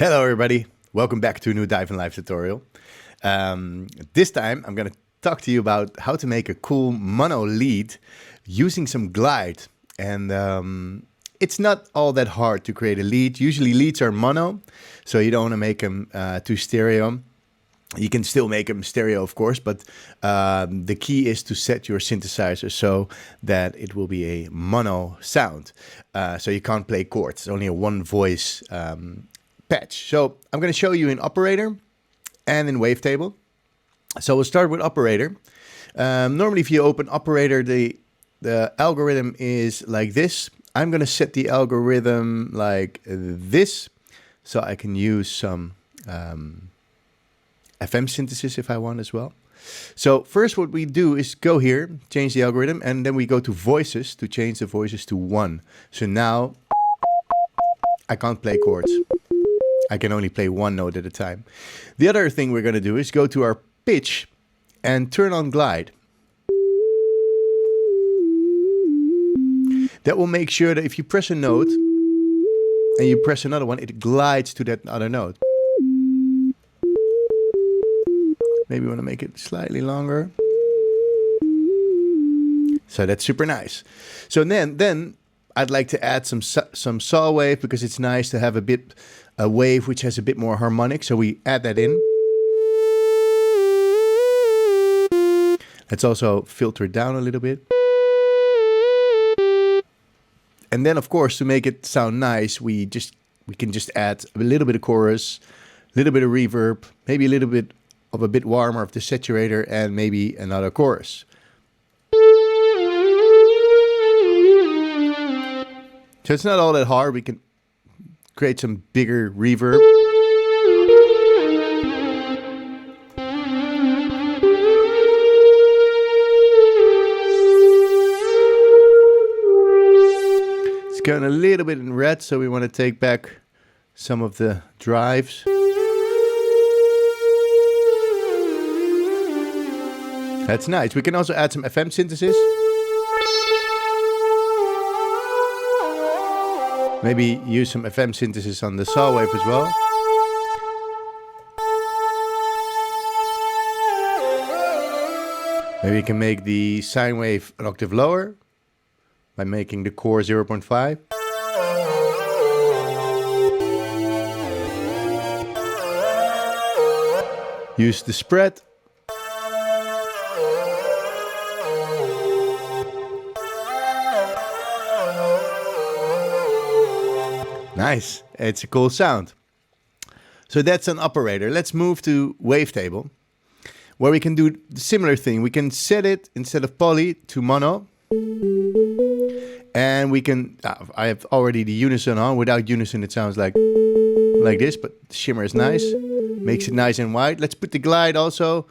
Hello everybody, welcome back to a new Dive in Live tutorial. This time I'm going to talk to you about how to make a cool mono lead using some glide. And it's not all that hard to create a lead. Usually leads are mono, so you don't want to make them to stereo. You can still make them stereo, of course, but the key is to set your synthesizer so that it will be a mono sound. So you can't play chords, it's only a one voice patch. So I'm going to show you in Operator and in Wavetable. So we'll start with Operator. Normally if you open Operator, the algorithm is like this. I'm going to set the algorithm like this, so I can use some FM synthesis if I want as well. So first what we do is go here, change the algorithm, and then we go to voices to change the voices to 1. So now I can't play chords. I can only play one note at a time. The other thing we're going to do is go to our pitch and turn on glide. That will make sure that if you press a note and you press another one, it glides to that other note. Maybe we want to make it slightly longer. So that's super nice. So then I'd like to add some saw wave, because it's nice to have a wave which has a bit more harmonic. So we add that in. Let's also filter it down a little bit. And then of course, to make it sound nice, we can just add a little bit of chorus, a little bit of reverb, maybe a little bit of a bit warmer of the saturator, and maybe another chorus. So it's not all that hard. We can create some bigger reverb. It's going a little bit in red, so we want to take back some of the drives. That's nice. We can also add some FM synthesis. Maybe use some FM synthesis on the saw wave as well. Maybe you can make the sine wave an octave lower by making the core 0.5. Use the spread. Nice, it's a cool sound. So that's an Operator. Let's move to Wavetable, where we can do the similar thing. We can set it, instead of poly, to mono. And we can, I have already the unison on. Without unison it sounds like this, but the shimmer is nice. Makes it nice and wide. Let's put the glide also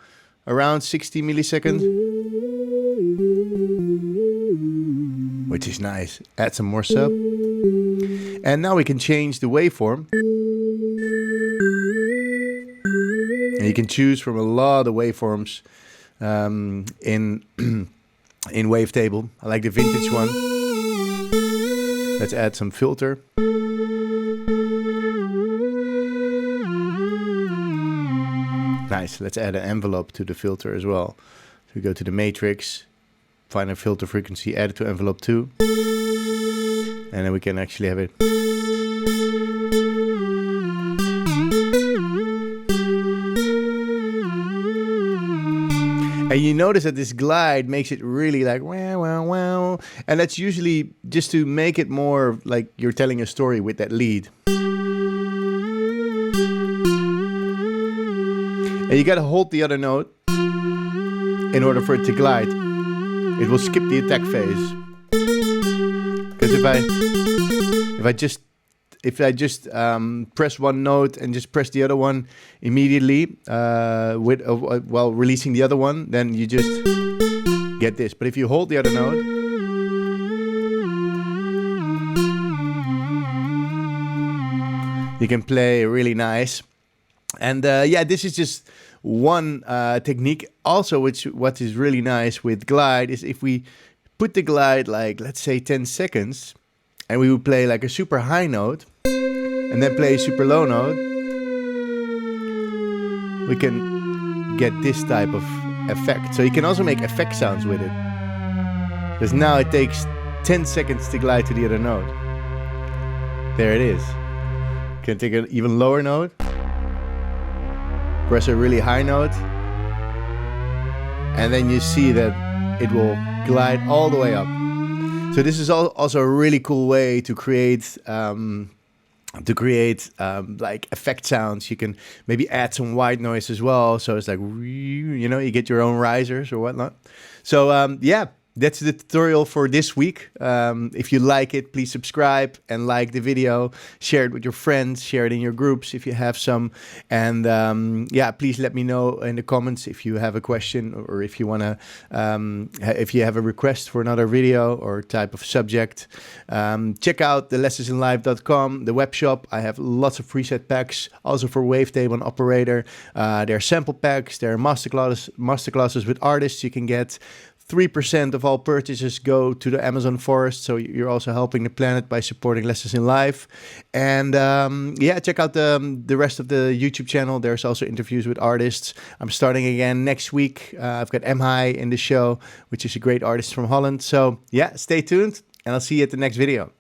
around 60 milliseconds. Which is nice. Add some more sub. And now we can change the waveform. And you can choose from a lot of waveforms in Wavetable. I like the vintage one. Let's add some filter. Nice. Let's add an envelope to the filter as well. So we go to the matrix, find a filter frequency, add it to envelope 2. And then we can actually have it. And you notice that this glide makes it really like wow, wow, wow. And that's usually just to make it more like you're telling a story with that lead. And you gotta hold the other note in order for it to glide. It will skip the attack phase. Because if I just press one note and just press the other one immediately while releasing the other one, then you just get this. But if you hold the other note, you can play really nice. And yeah, this is just one technique. Also, what is really nice with glide is if we put the glide like, let's say 10 seconds, and we would play like a super high note and then play a super low note, we can get this type of effect. So you can also make effect sounds with it. Because now it takes 10 seconds to glide to the other note. There it is. You can take an even lower note. Press a really high note. And then you see that it will glide all the way up. So this is also a really cool way to create like effect sounds. You can maybe add some white noise as well. So it's like, you know, you get your own risers or whatnot. So yeah, that's the tutorial for this week. If you like it, please subscribe and like the video. Share it with your friends. Share it in your groups if you have some. And yeah, please let me know in the comments if you have a question or if you want to, if you have a request for another video or type of subject. Check out the lessonsinlive.com, the web shop. I have lots of preset packs, also for Wavetable and Operator. There are sample packs. There are masterclasses with artists you can get. 3% of all purchases go to the Amazon forest, so you're also helping the planet by supporting Lessons in Live. And yeah, check out the rest of the YouTube channel. There's also interviews with artists. I'm starting again next week. I've got High in the show, which is a great artist from Holland. So yeah, stay tuned, and I'll see you at the next video.